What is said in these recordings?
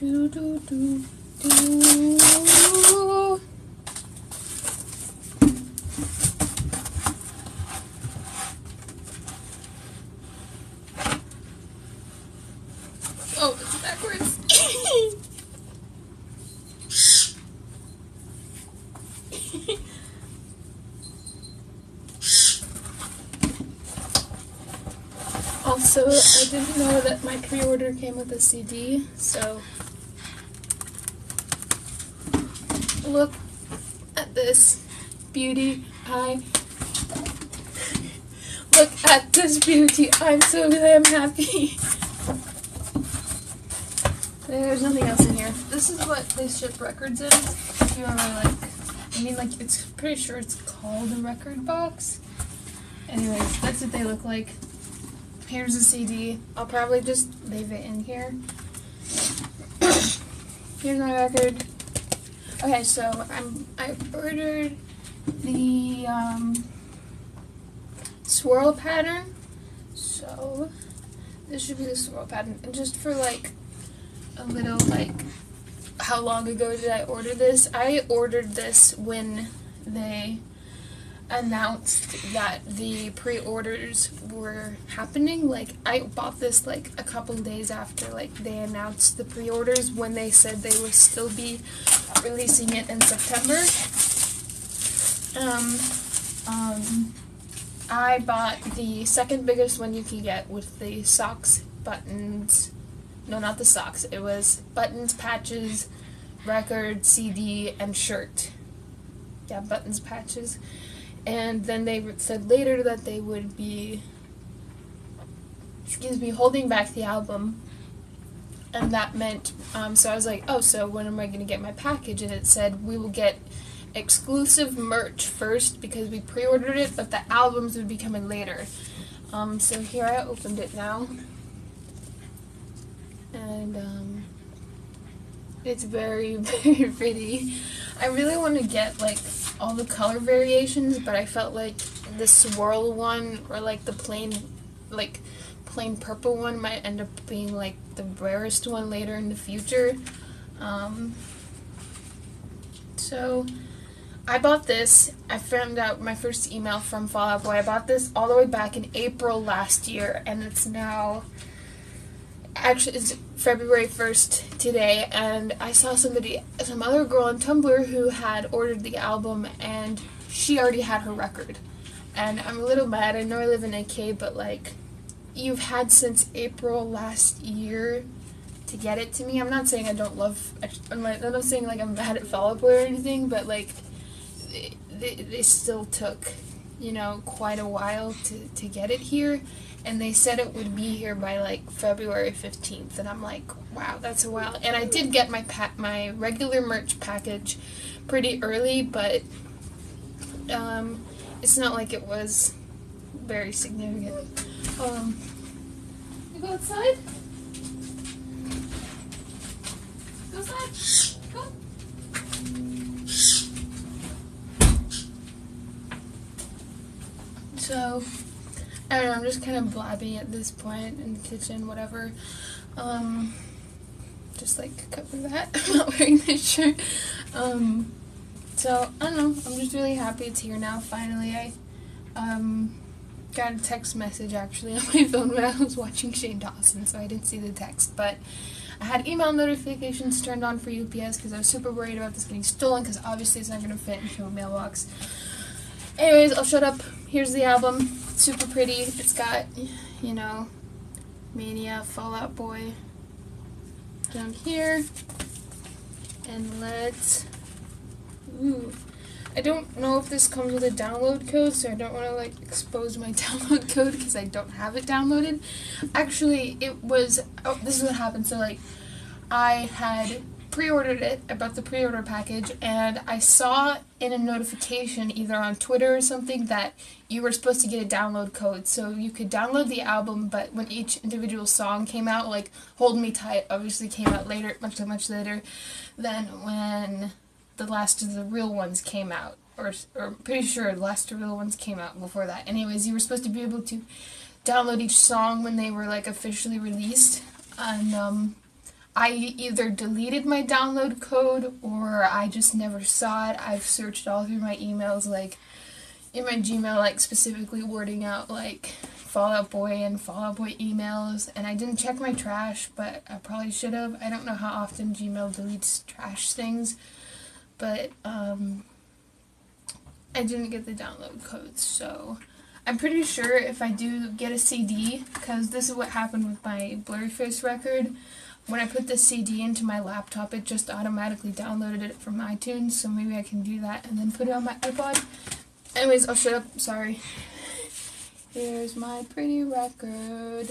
do, do, do, do. Oh, it's backwards. Also, I didn't know that my pre-order came with a CD, so look at this beauty. Look at this beauty. I'm so damn happy. There's nothing else in here. This is what they ship records in. If you remember, it's pretty sure it's called a record box. Anyways, that's what they look like. Here's the CD. I'll probably just leave it in here. Here's my record. Okay, so I ordered the swirl pattern. So this should be the swirl pattern. And just for like a little how long ago did I order this? I ordered this when they announced that the pre-orders were happening. I bought this a couple days after they announced the pre-orders, when they said they would still be releasing it in September. I bought the second biggest one you can get with the socks, buttons, no, not the socks, it was buttons, patches, record, CD, and shirt. Yeah, buttons, patches. And then they said later that they would be, holding back the album. And that meant, so I was like, oh, so when am I going to get my package? And it said we will get exclusive merch first because we pre-ordered it, but the albums would be coming later. So here I opened it now. And it's very, very pretty. I really want to get all the color variations, but I felt like the swirl one or the plain purple one might end up being the rarest one later in the future. So I bought this. I found out my first email from Fall Out Boy. I bought this all the way back in April last year, and it's now, actually, it's February 1st today, and I saw some other girl on Tumblr who had ordered the album, and she already had her record. And I'm a little mad. I know I live in AK, but you've had since April last year to get it to me. I'm not saying I don't love, I'm not saying I'm bad at Fall Out Boy or anything, but they still took, quite a while to get it here. And they said it would be here by February 15th, and I'm like, wow, that's a while. And I did get my regular merch package pretty early, but it's not like it was very significant. You go outside? Go outside. Go. So I don't know, I'm just kind of blabbing at this point in the kitchen, whatever. Just cover that. I'm not wearing this shirt. So I don't know, I'm just really happy it's here now, finally. I got a text message actually on my phone when I was watching Shane Dawson, so I didn't see the text, but I had email notifications turned on for UPS because I was super worried about this getting stolen, because obviously it's not going to fit into a mailbox. Anyways, I'll shut up. Here's the album. It's super pretty. It's got, Mania, Fall Out Boy down here. And let's... Ooh. I don't know if this comes with a download code, so I don't want to expose my download code because I don't have it downloaded. Actually, it was... Oh, this is what happened. So, I had pre-ordered it. I bought the pre-order package, and I saw in a notification either on Twitter or something that you were supposed to get a download code, so you could download the album, but when each individual song came out, Hold Me Tight obviously came out later, much later than when the last of the real ones came out, or pretty sure the last of the real ones came out before that. Anyways, you were supposed to be able to download each song when they were officially released, and I either deleted my download code or I just never saw it. I've searched all through my emails, like in my Gmail, like specifically wording out like Fall Out Boy and Fall Out Boy emails, and I didn't check my trash, but I probably should have. I don't know how often Gmail deletes trash things, but I didn't get the download codes, so I'm pretty sure if I do get a CD, because this is what happened with my Blurryface record, when I put the CD into my laptop, it just automatically downloaded it from iTunes, so maybe I can do that and then put it on my iPod. Anyways, I'll shut up, sorry. Here's my pretty record.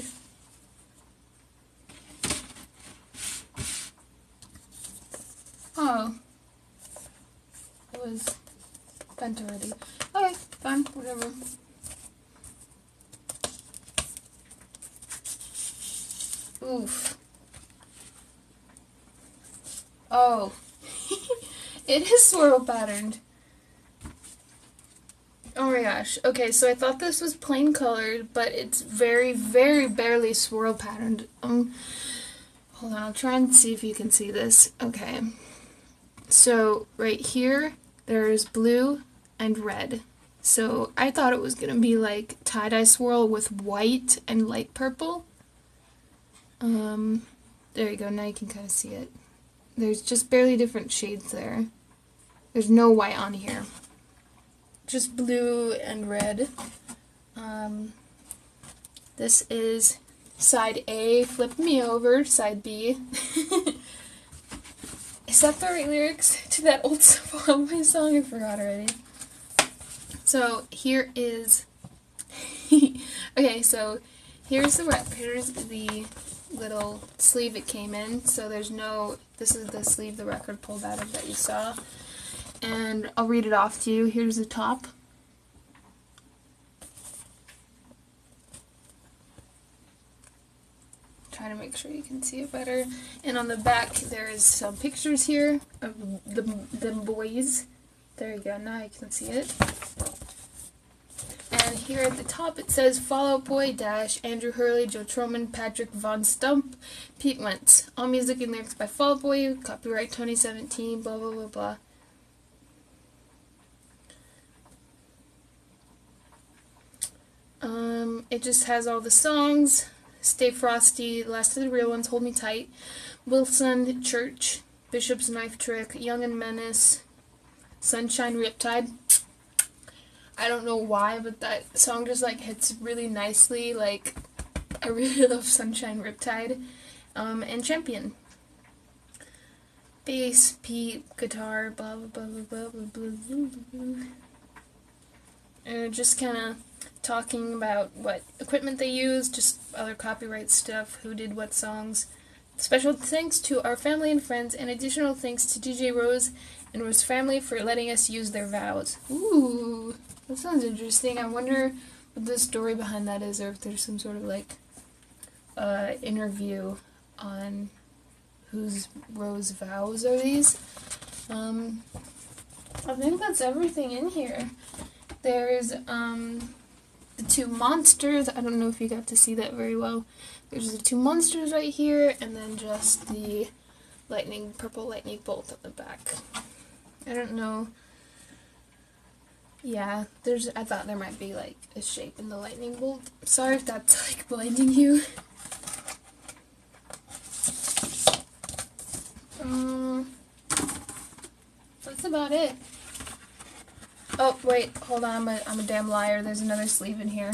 Oh. It was bent already. Okay, fine, whatever. Oof. Oh. It is swirl patterned. Oh my gosh. Okay, so I thought this was plain colored, but it's very, very barely swirl patterned. Hold on, I'll try and see if you can see this. Okay. So, right here, there's blue and red. So, I thought it was going to be like tie-dye swirl with white and light purple. There you go, now you can kind of see it. There's just barely different shades there. There's no white on here. Just blue and red. This is side A, flip me over, side B. Is that the right lyrics to that old Spotify song? I forgot already. So here is, okay, so here's the little sleeve it came in. So there's no, this is the sleeve the record pulled out of that you saw. And I'll read it off to you. Here's the top. Trying to make sure you can see it better. And on the back, there is some pictures here of them boys. There you go. Now you can see it. And here at the top, it says Fall Out Boy - Andrew Hurley, Joe Troman, Patrick Von Stump, Pete Wentz. All music and lyrics by Fall Out Boy. Copyright 2017. Blah blah blah blah. It just has all the songs. Stay Frosty, Last of the Real Ones, Hold Me Tight, Wilson, Church, Bishop's Knife Trick, Young and Menace, Sunshine Riptide. I don't know why, but that song just like hits really nicely. Like, I really love Sunshine Riptide. And Champion. Bass, Pete, guitar, blah blah blah blah blah blah blah blah. And just kind of talking about what equipment they use, just other copyright stuff, who did what songs. Special thanks to our family and friends, and additional thanks to DJ Rose and Rose family for letting us use their vows. Ooh, that sounds interesting. I wonder what the story behind that is, or if there's some sort of like interview on whose Rose vows are these. I think that's everything in here. There's the two monsters. I don't know if you got to see that very well. There's the two monsters right here, and then just the purple lightning bolt at the back. I don't know. Yeah, I thought there might be like a shape in the lightning bolt. Sorry if that's like blinding you. That's about it. Oh, wait, hold on, I'm a damn liar. There's another sleeve in here.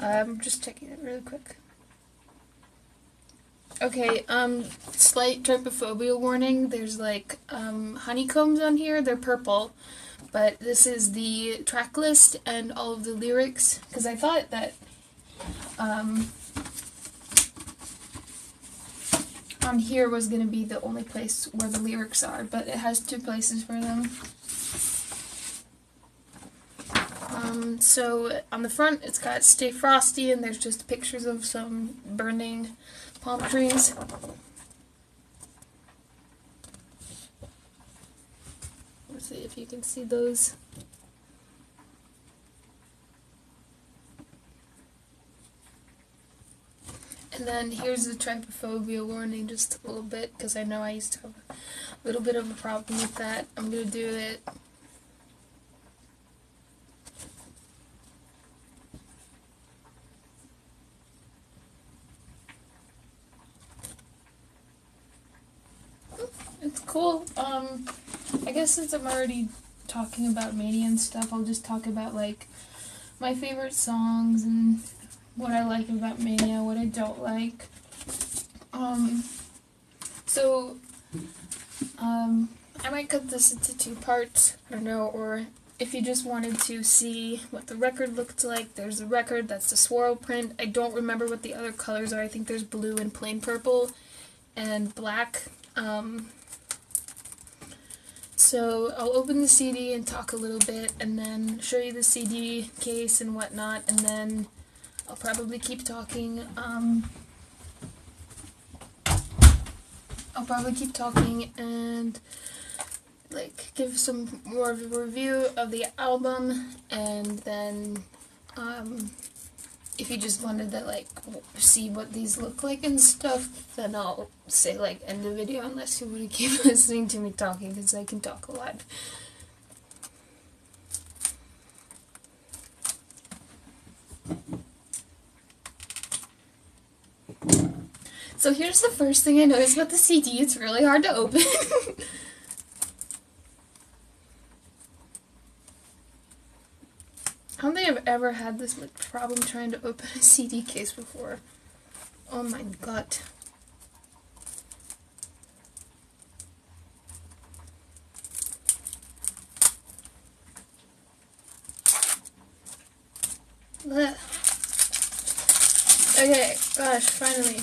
I'm just checking it really quick. Okay, slight trypophobia warning. There's like, honeycombs on here. They're purple. But this is the track list and all of the lyrics. Because I thought that, on here was going to be the only place where the lyrics are, but it has two places for them. So on the front it's got Stay Frosty, and there's just pictures of some burning palm trees. Let's see if you can see those. And then here's the trypophobia warning, just a little bit, because I know I used to have a little bit of a problem with that. I'm going to do it. It's cool. I guess since I'm already talking about Mania and stuff, I'll just talk about, like, my favorite songs and what I like about Mania, what I don't like. I might cut this into 2 parts, I don't know, or if you just wanted to see what the record looked like, there's the record, that's the swirl print. I don't remember what the other colors are. I think there's blue and plain purple and black. So I'll open the CD and talk a little bit, and then show you the CD case and whatnot, and then I'll probably keep talking. And like give some more of a review of the album, and then if you just wanted to like see what these look like and stuff, then I'll say like end the video, unless you want to keep listening to me talking, because I can talk a lot. So here's the first thing I noticed about the CD. It's really hard to open. I don't think I've ever had this much problem trying to open a CD case before. Oh my god. Ugh. Okay, gosh, finally.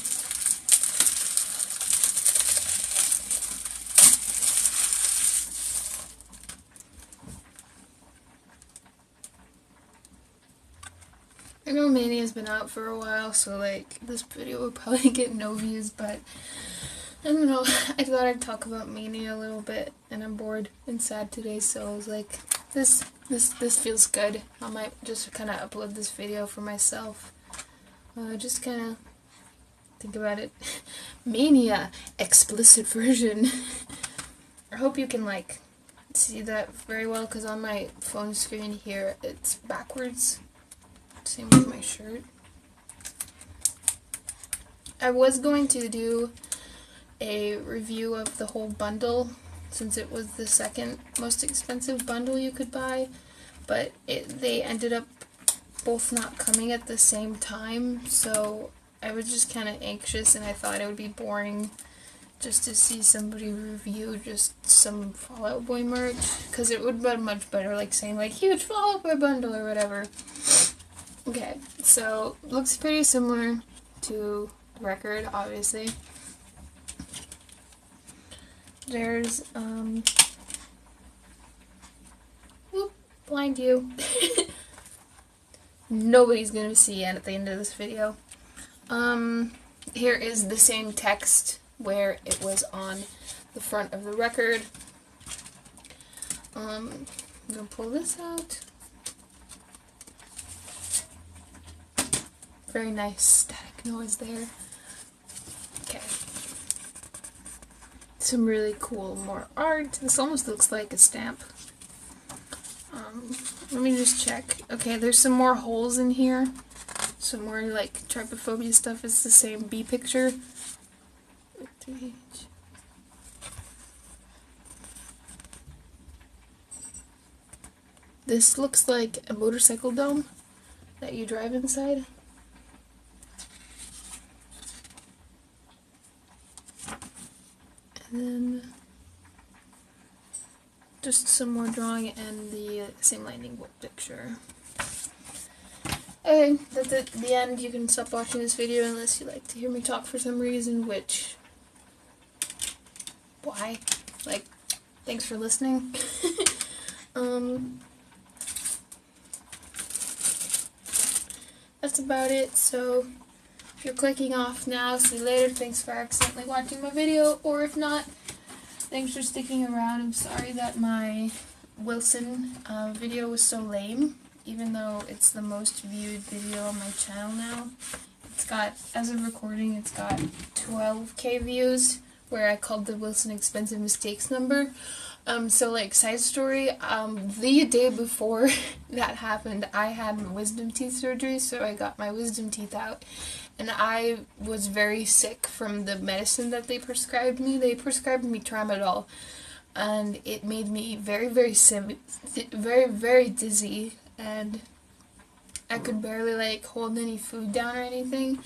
I know Mania's been out for a while, so like this video will probably get no views, but I don't know. I thought I'd talk about Mania a little bit, and I'm bored and sad today, so I was like, this feels good. I might just kind of upload this video for myself. Just kind of think about it. Mania explicit version. I hope you can like see that very well, because on my phone screen here it's backwards. Same with my shirt. I was going to do a review of the whole bundle, since it was the second most expensive bundle you could buy, but they ended up both not coming at the same time, so I was just kind of anxious, and I thought it would be boring just to see somebody review just some Fall Out Boy merch, because it would be much better like saying like huge Fall Out Boy bundle or whatever. Okay, so looks pretty similar to the record, obviously. There's, whoop, blind you. Nobody's gonna see it at the end of this video. Here is the same text where it was on the front of the record. I'm gonna pull this out. Very nice static noise there. Okay. Some really cool more art. This almost looks like a stamp. Let me just check. Okay, there's some more holes in here. Some more like trypophobia stuff. It's the same B picture. This looks like a motorcycle dome that you drive inside. And then just some more drawing and the same lightning bolt picture. Okay, that's it. The end. You can stop watching this video unless you like to hear me talk for some reason, which, why? Like, thanks for listening. That's about it. So if you're clicking off now, see you later. Thanks for accidentally watching my video, or if not, thanks for sticking around. I'm sorry that my Wilson video was so lame, even though it's the most viewed video on my channel now. It's got, as of recording, it's got 12K views, where I called the Wilson Expensive Mistakes number. So like, side story, the day before that happened, I had my wisdom teeth surgery, so I got my wisdom teeth out, and I was very sick from the medicine that they prescribed me. They prescribed me tramadol, and it made me very, very very dizzy, and I could barely like hold any food down or anything.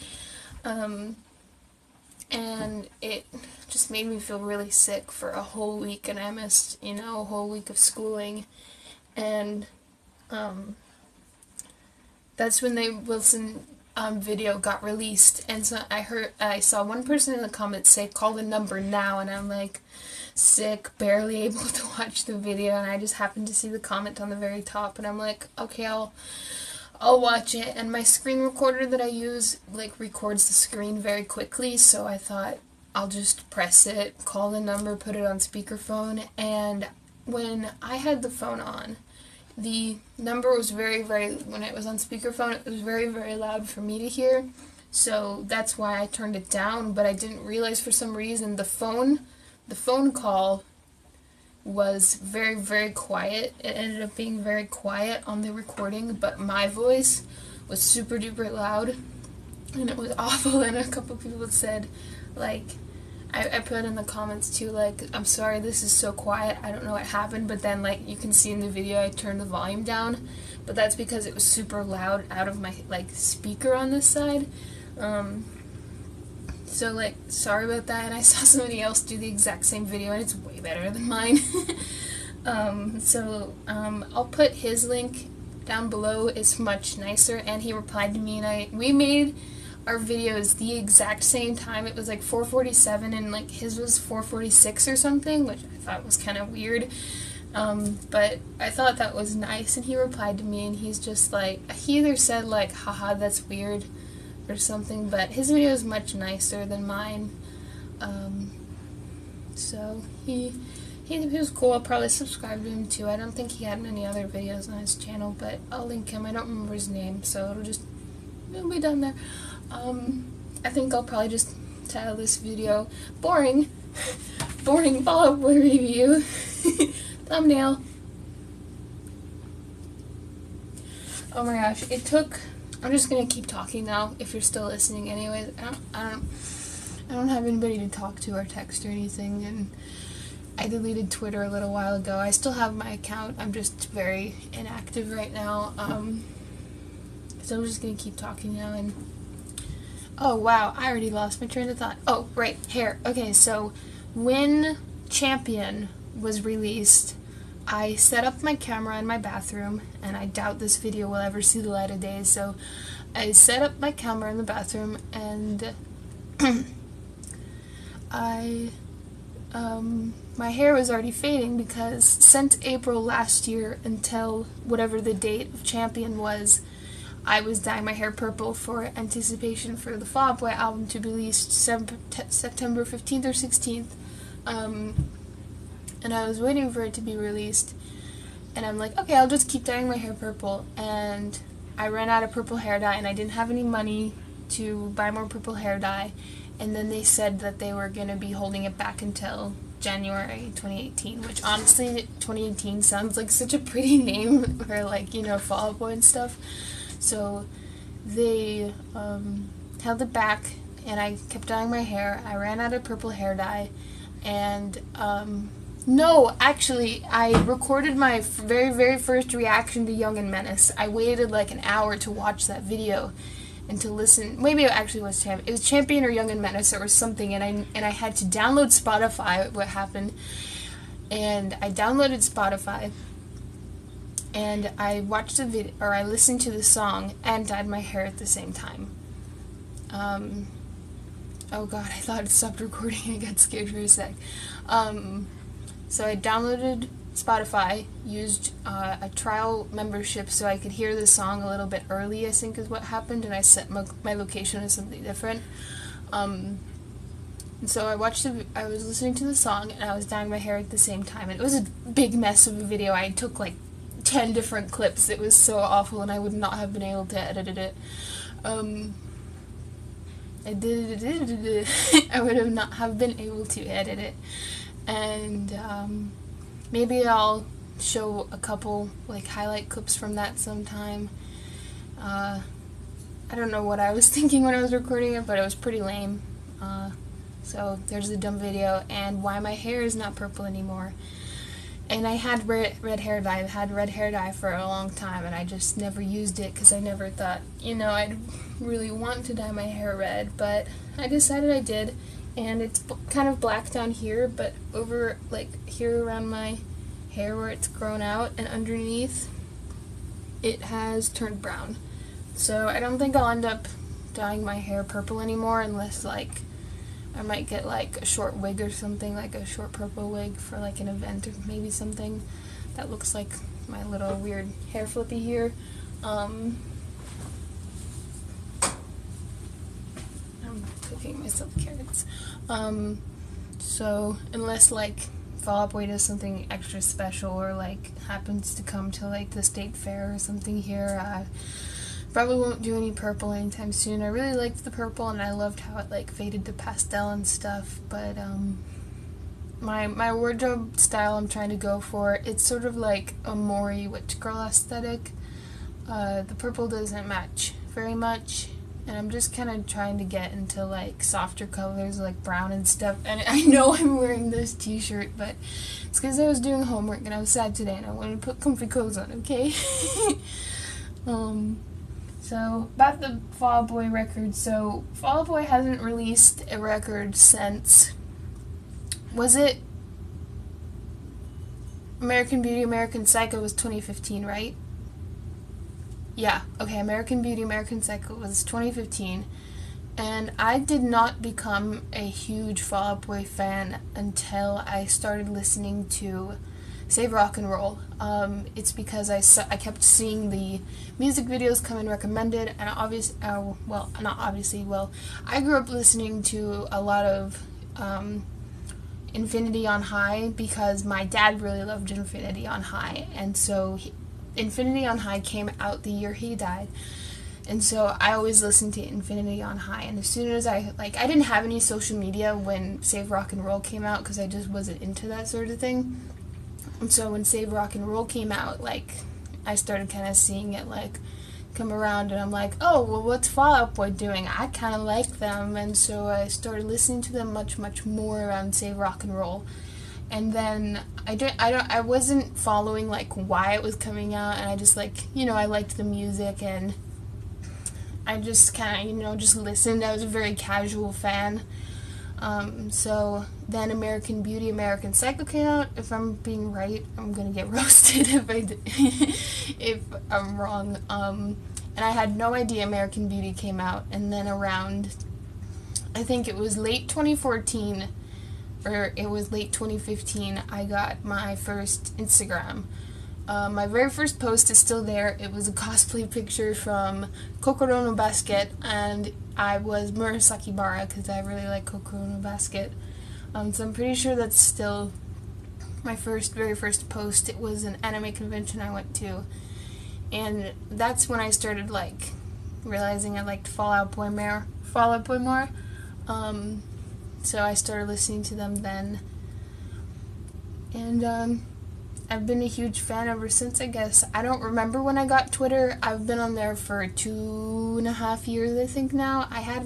And it just made me feel really sick for a whole week, and I missed, a whole week of schooling. And that's when the Wilson video got released, and so I saw one person in the comments say, "Call the number now," and I'm like, sick, barely able to watch the video, and I just happened to see the comment on the very top, and I'm like, okay, I'll watch it. And my screen recorder that I use like records the screen very quickly, so I thought I'll just press it, call the number, put it on speakerphone. And when I had the phone on, the number was when it was on speakerphone, it was very, very loud for me to hear, so that's why I turned it down. But I didn't realize, for some reason, the phone call was very, very quiet. It ended up being very quiet on the recording, but my voice was super duper loud, and it was awful. And a couple people said, like, I put in the comments too, like, "I'm sorry, this is so quiet, I don't know what happened," but then, like, you can see in the video I turned the volume down, but that's because it was super loud out of my, like, speaker on this side. So, like, sorry about that. And I saw somebody else do the exact same video, and it's way better than mine. I'll put his link down below. It's much nicer, and he replied to me, and we made our videos the exact same time. It was like 4:47, and like his was 4:46 or something, which I thought was kind of weird. But I thought that was nice, and he replied to me, and he's just like, he either said like, "Haha, that's weird," or something, but his video is much nicer than mine. So he was cool. I'll probably subscribe to him too. I don't think he had many other videos on his channel, but I'll link him. I don't remember his name, so it'll be down there. I think I'll probably just title this video boring Fall Out Boy review. Thumbnail. Oh my gosh, I'm just gonna keep talking now, if you're still listening anyways. I don't have anybody to talk to or text or anything, and I deleted Twitter a little while ago. I still have my account, I'm just very inactive right now. So I'm just gonna keep talking now. And oh wow, I already lost my train of thought. Oh, right, hair. Okay, so when Champion was released, I set up my camera in my bathroom, and I doubt this video will ever see the light of day, so I set up my camera in the bathroom, and my hair was already fading, because since April last year until whatever the date of Champion was, I was dyeing my hair purple for anticipation for the Fall Out Boy album to be released September 15th or 16th. And I was waiting for it to be released, and I'm like, okay, I'll just keep dyeing my hair purple. And I ran out of purple hair dye, and I didn't have any money to buy more purple hair dye, and then they said that they were going to be holding it back until January 2018, which honestly, 2018 sounds like such a pretty name for, like, Fall Out Boy and stuff. So they held it back, and I kept dyeing my hair. I ran out of purple hair dye, and no, actually, I recorded my very, very first reaction to Young and Menace. I waited like an hour to watch that video and to listen. Maybe it actually was Champion. It was Champion or Young and Menace or something, and I had to download Spotify. What happened? And I downloaded Spotify, and I watched the video, or I listened to the song and dyed my hair at the same time. Oh god, I thought it stopped recording. I got scared for a sec. So I downloaded Spotify, used a trial membership so I could hear the song a little bit early, I think is what happened, and I set my location as something different. And so I was listening to the song, and I was dyeing my hair at the same time, and it was a big mess of a video. I took like 10 different clips. It was so awful, and I would not have been able to edit it. I would have not have been able to edit it. And maybe I'll show a couple like highlight clips from that sometime. I don't know what I was thinking when I was recording it, but it was pretty lame. So there's the dumb video, and why my hair is not purple anymore. And I had red hair dye. I've had red hair dye for a long time, and I just never used it because I never thought, I'd really want to dye my hair red, but I decided I did. And it's kind of black down here, but over, like, here around my hair where it's grown out and underneath, it has turned brown. So I don't think I'll end up dyeing my hair purple anymore unless, like, I might get, like, a short wig or something, like a short purple wig for, like, an event or maybe something that looks like my little weird hair flippy here. I'm cooking myself carrots. So, unless, like, Fall Out Boy does something extra special or, like, happens to come to, like, the state fair or something here, I probably won't do any purple anytime soon. I really liked the purple, and I loved how it, like, faded to pastel and stuff, but, my wardrobe style I'm trying to go for, it's sort of like a Maury witch girl aesthetic. The purple doesn't match very much, and I'm just kind of trying to get into, like, softer colors, like brown and stuff. And I know I'm wearing this t-shirt, but it's because I was doing homework and I was sad today and I wanted to put comfy clothes on, okay? So, about the Fall Out Boy record. So, Fall Out Boy hasn't released a record since, was it American Beauty, American Psycho was 2015, right? Yeah, okay, American Beauty, American Psycho was 2015, and I did not become a huge Fall Out Boy fan until I started listening to Save Rock and Roll. It's because I kept seeing the music videos come in recommended, and I grew up listening to a lot of Infinity on High because my dad really loved Infinity on High, and so Infinity on High came out the year he died, and so I always listened to Infinity on High. And as soon as I didn't have any social media when Save Rock and Roll came out because I just wasn't into that sort of thing. And so when Save Rock and Roll came out, like, I started kind of seeing it, like, come around, and I'm like, oh, well, what's Fall Out Boy doing? I kind of like them, and so I started listening to them much, much more around Save Rock and Roll. And then I wasn't following, like, why it was coming out, and I just, like, I liked the music, and I just kind of, just listened. I was a very casual fan. So then American Beauty, American Psycho came out. If I'm being right, I'm gonna get roasted if I'm wrong. And I had no idea American Beauty came out. And then around, I think it was late 2014, or it was late 2015, I got my first Instagram. My very first post is still there. It was a cosplay picture from Kokoro no Basket, and I was Murasaki Bara because I really like Kokoro no Basket. So I'm pretty sure that's still my very first post. It was an anime convention I went to, and that's when I started, like, realizing I liked Fall Out Boy more. So I started listening to them then, and I've been a huge fan ever since, I guess. I don't remember when I got Twitter. I've been on there for 2.5 years, I think now. I had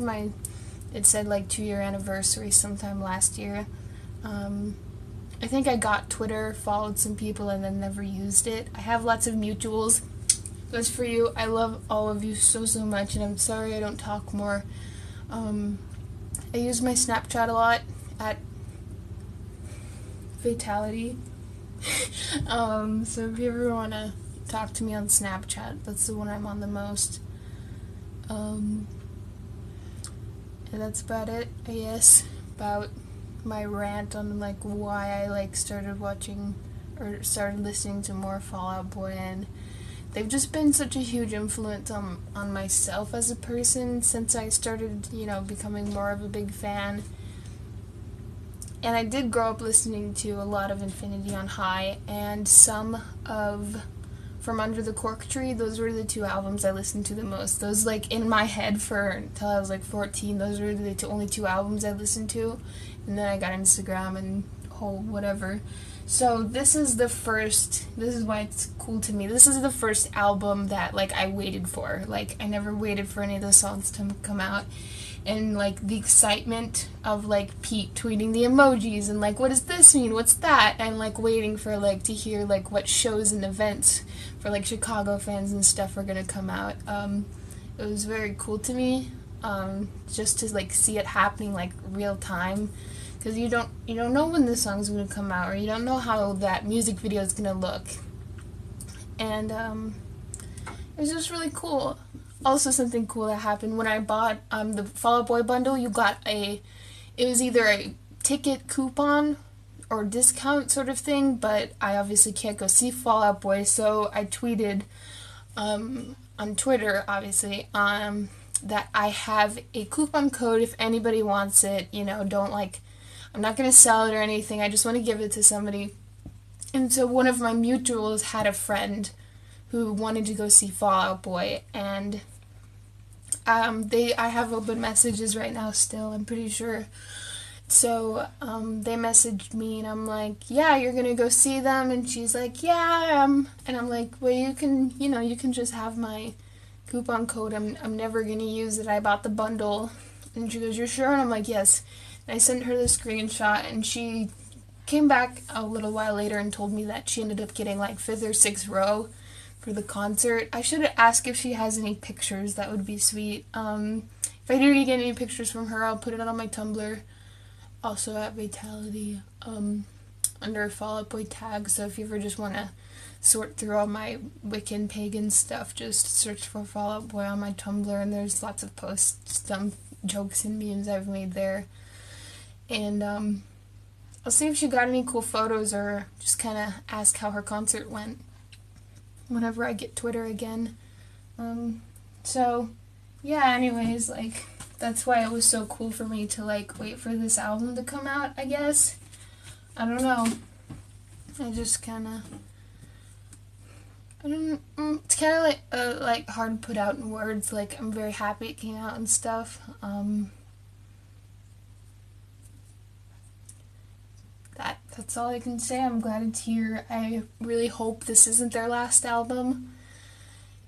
it said, like, 2-year anniversary sometime last year. I think I got Twitter, followed some people, and then never used it. I have lots of mutuals. That's for you. I love all of you so, so much, and I'm sorry I don't talk more. I use my Snapchat a lot at Fatality. So if you ever want to talk to me on Snapchat, that's the one I'm on the most. And that's about it, I guess, about my rant on, like, why I, like, started listening to more Fall Out Boy, and they've just been such a huge influence on myself as a person since I started, becoming more of a big fan. And I did grow up listening to a lot of Infinity on High and some of From Under the Cork Tree, those were the two albums I listened to the most. Those, like, in my head for until I was like 14, those were the only two albums I listened to. And then I got Instagram and whole whatever. So this is why it's cool to me. This is the first album that, like, I waited for. Like, I never waited for any of the songs to come out. And, like, the excitement of, like, Pete tweeting the emojis and, like, what does this mean? What's that? And, like, waiting for, like, to hear, like, what shows and events for, like, Chicago fans and stuff are gonna come out. It was very cool to me, just to, like, see it happening, like, real time. Because you don't know when the song's gonna come out, or you don't know how that music video is gonna look. And, it was just really cool. Also, something cool that happened when I bought the Fall Out Boy bundle, you got it was either a ticket coupon or discount sort of thing, but I obviously can't go see Fall Out Boy, so I tweeted on Twitter, obviously, that I have a coupon code if anybody wants it. You know, I'm not going to sell it or anything, I just want to give it to somebody. And so one of my mutuals had a friend who wanted to go see Fall Out Boy, and I have open messages right now still, I'm pretty sure. So they messaged me, and I'm like, yeah, you're gonna go see them? And she's like, yeah, I am. And I'm like, well, you can just have my coupon code. I'm never gonna use it. I bought the bundle. And she goes, you're sure? And I'm like, yes. And I sent her the screenshot, and she came back a little while later and told me that she ended up getting like 5th or 6th row for the concert. I should ask if she has any pictures. That would be sweet. If I do get any pictures from her, I'll put it on my Tumblr, also at Vitality, under Fall Out Boy tag. So if you ever just want to sort through all my Wiccan pagan stuff, just search for Fall Out Boy on my Tumblr, and there's lots of posts, some jokes and memes I've made there. And I'll see if she got any cool photos, or just kind of ask how her concert went whenever I get Twitter again. So yeah, anyways, like, that's why it was so cool for me to, like, wait for this album to come out, I guess. I don't know. I just kind of, it's kind of like hard to put out in words. Like, I'm very happy it came out and stuff. That's all I can say. I'm glad it's here. I really hope this isn't their last album.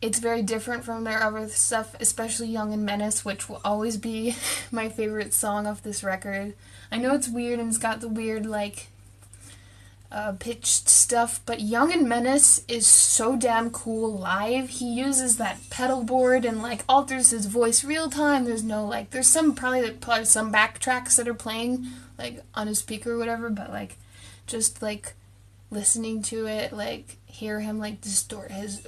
It's very different from their other stuff, especially Young and Menace, which will always be my favorite song off this record. I know it's weird and it's got the weird, like, pitched stuff, but Young and Menace is so damn cool live. He uses that pedal board and, like, alters his voice real time. There's no, like, there's probably some backtracks that are playing, like, on a speaker or whatever, but, like, just, like, listening to it, like, hear him, like, distort his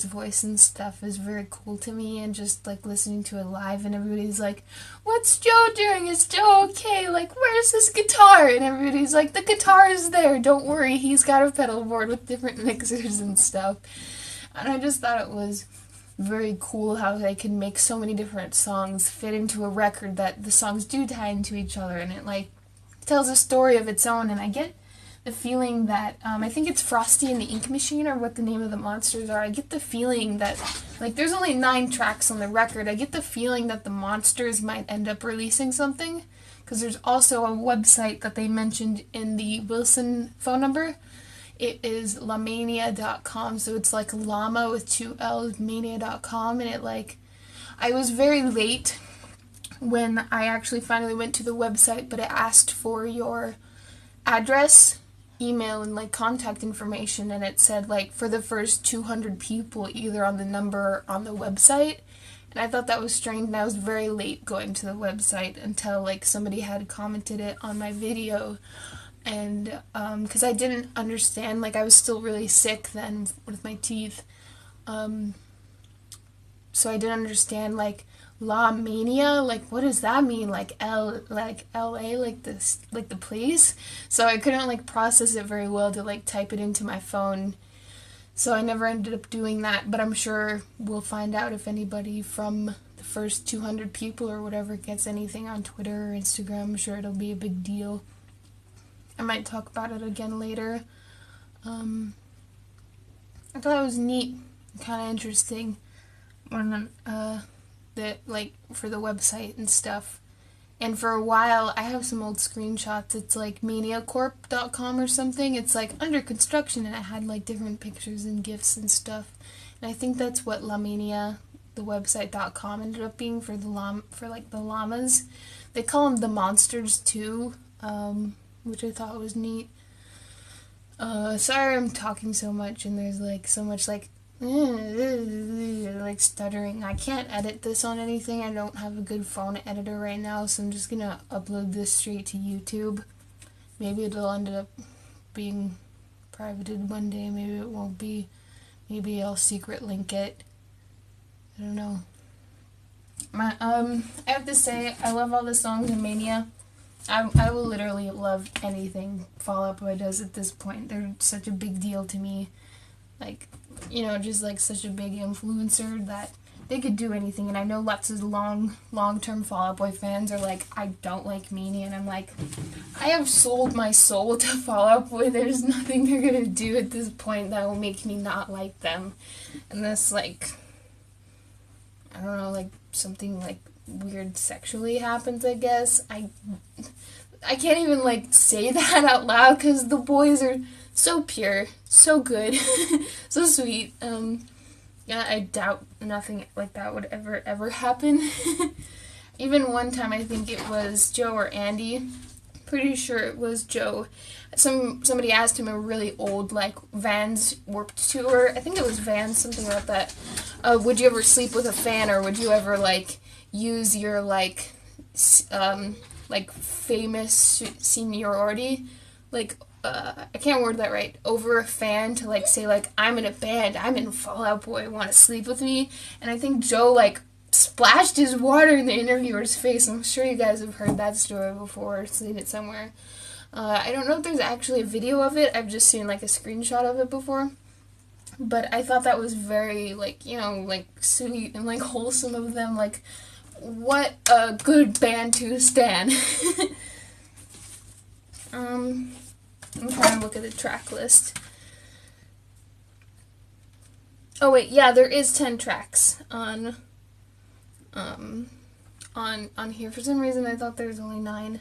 voice and stuff is very cool to me. And just, like, listening to it live, and everybody's like, what's Joe doing? Is Joe okay? Like, where's his guitar? And everybody's like, the guitar is there, don't worry, he's got a pedal board with different mixers and stuff. And I just thought it was very cool how they can make so many different songs fit into a record, that the songs do tie into each other, and it, like, tells a story of its own. And I get the feeling that, I think it's Frosty and the Ink Machine, or what the name of the monsters are. I get the feeling that, like, there's only 9 tracks on the record. I get the feeling that the monsters might end up releasing something, because there's also a website that they mentioned in the Wilson phone number. It is lamania.com, so it's like llama with 2 L's, mania.com, and it, like, I was very late when I actually finally went to the website, but it asked for your address, email, and, like, contact information, and it said, like, for the first 200 people, either on the number or on the website. And I thought that was strange, and I was very late going to the website until, like, somebody had commented it on my video. And because I didn't understand, like, I was still really sick then with my teeth, so I didn't understand, like, La Mania, like, what does that mean? Like, L.A., like this, like the place? So I couldn't, like, process it very well to, like, type it into my phone. So I never ended up doing that, but I'm sure we'll find out if anybody from the first 200 people or whatever gets anything on Twitter or Instagram. I'm sure it'll be a big deal. I might talk about it again later. I thought it was neat, kind of interesting, when that like for the website and stuff. And for a while, I have some old screenshots. It's like maniacorp.com or something. It's like under construction, and it had like different pictures and gifs and stuff. And I think that's what La Mania, the website.com, ended up being for the llamas. They call them the monsters too, which I thought was neat. Sorry I'm talking so much and there's like so much like stuttering. I can't edit this on anything. I don't have a good phone editor right now, so I'm just gonna upload this straight to YouTube. Maybe it'll end up being privated one day, maybe it won't be. Maybe I'll secret link it. I don't know. I have to say, I love all the songs in Mania. I will literally love anything Fall Out Boy does at this point. They're such a big deal to me. Like, you know, just like such a big influencer that they could do anything. And I know lots of long-term Fall Out Boy fans are like, I don't like Mania. And I'm like, I have sold my soul to Fall Out Boy. There's nothing they're gonna do at this point that will make me not like them. Unless, like, I don't know, like something like weird sexually happens, I guess. I can't even like say that out loud because the boys are so pure, so good, so sweet. Yeah, I doubt nothing like that would ever happen. Even one time, I think it was Joe or Andy. Pretty sure it was Joe. Somebody asked him a really old like Vans Warped Tour. I think it was Vans, something about that. Would you ever sleep with a fan, or would you ever like use your like famous seniority, like I can't word that right, over a fan to like say like I'm in a band, I'm in Fall Out Boy, want to sleep with me? And I think Joe like splashed his water in the interviewer's face. I'm sure you guys have heard that story before, or seen it somewhere. I don't know if there's actually a video of it. I've just seen like a screenshot of it before. But I thought that was very like, you know, like sweet and like wholesome of them. Like, what a good band to stan. I'm trying to look at the track list. Oh wait, yeah, there is 10 tracks on here. For some reason I thought there was only 9.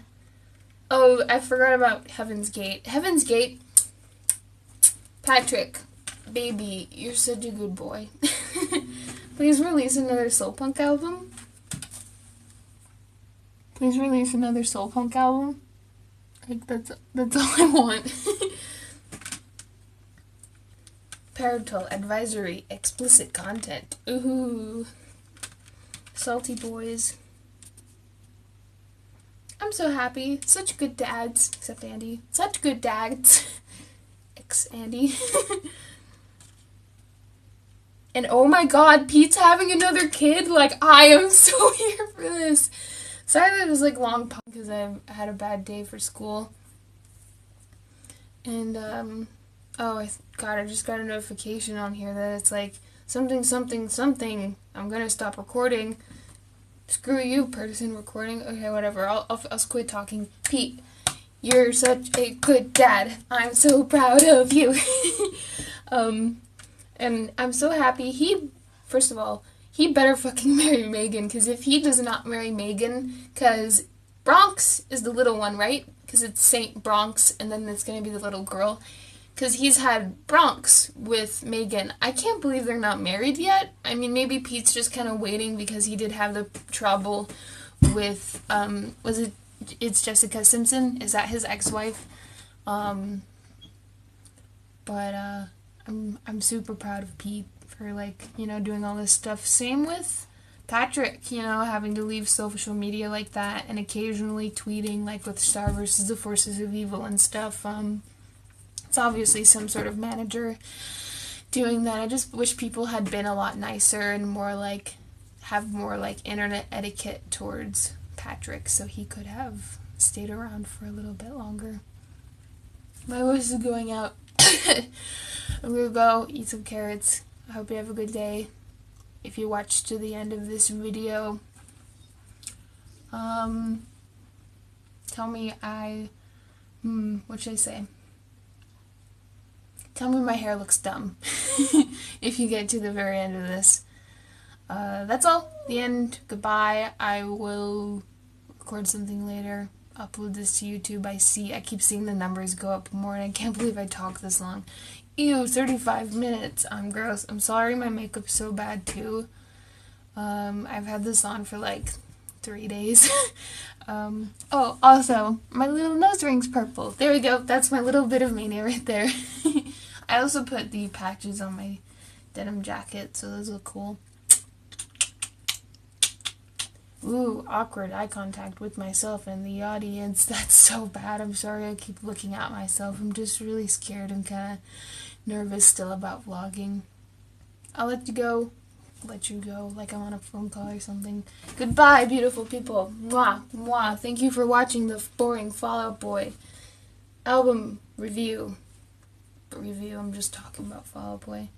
Oh, I forgot about Heaven's Gate. Heaven's Gate, Patrick, baby, you're such a good boy. Please release another soul punk album. Please release another soul punk album. Like, that's all I want. Parental advisory, explicit content. Ooh. Salty boys. I'm so happy. Such good dads. Except Andy. Such good dads. Ex-Andy. And oh my god, Pete's having another kid? Like, I am so here for this. Sorry that it was like long pause because I had a bad day for school. And, oh, God, I just got a notification on here that it's like, something, I'm gonna stop recording. Screw you, person recording. Okay, whatever, I'll quit talking. Pete, you're such a good dad. I'm so proud of you. And I'm so happy. First of all, he better fucking marry Megan, because if he does not marry Megan, because Bronx is the little one, right? Because it's Saint Bronx, and then it's going to be the little girl. Because he's had Bronx with Megan. I can't believe they're not married yet. I mean, maybe Pete's just kind of waiting because he did have the trouble with, it's Jessica Simpson? Is that his ex-wife? But I'm super proud of Pete for, like, you know, doing all this stuff. Same with Patrick, you know, having to leave social media like that and occasionally tweeting, like, with Star versus the Forces of Evil and stuff. It's obviously some sort of manager doing that. I just wish people had been a lot nicer and more, like, have more, like, internet etiquette towards Patrick so he could have stayed around for a little bit longer. My voice is going out. I'm gonna go eat some carrots. I hope you have a good day. If you watched to the end of this video, tell me what should I say? Tell me my hair looks dumb if you get to the very end of this. That's all. The end. Goodbye. I will record something later. Upload this to YouTube. I keep seeing the numbers go up more, and I can't believe I talked this long. Ew, 35 minutes. I'm gross. I'm sorry my makeup's so bad too. I've had this on for like 3 days. Oh, also, my little nose ring's purple. There we go. That's my little bit of mania right there. I also put the patches on my denim jacket, so those look cool. Ooh, awkward eye contact with myself and the audience. That's so bad. I'm sorry I keep looking at myself. I'm just really scared and kind of nervous still about vlogging. I'll let you go like I'm on a phone call or something. Goodbye, beautiful people. Mwah, mwah. Thank you for watching the boring Fall Out Boy album review. I'm just talking about Fall Out Boy.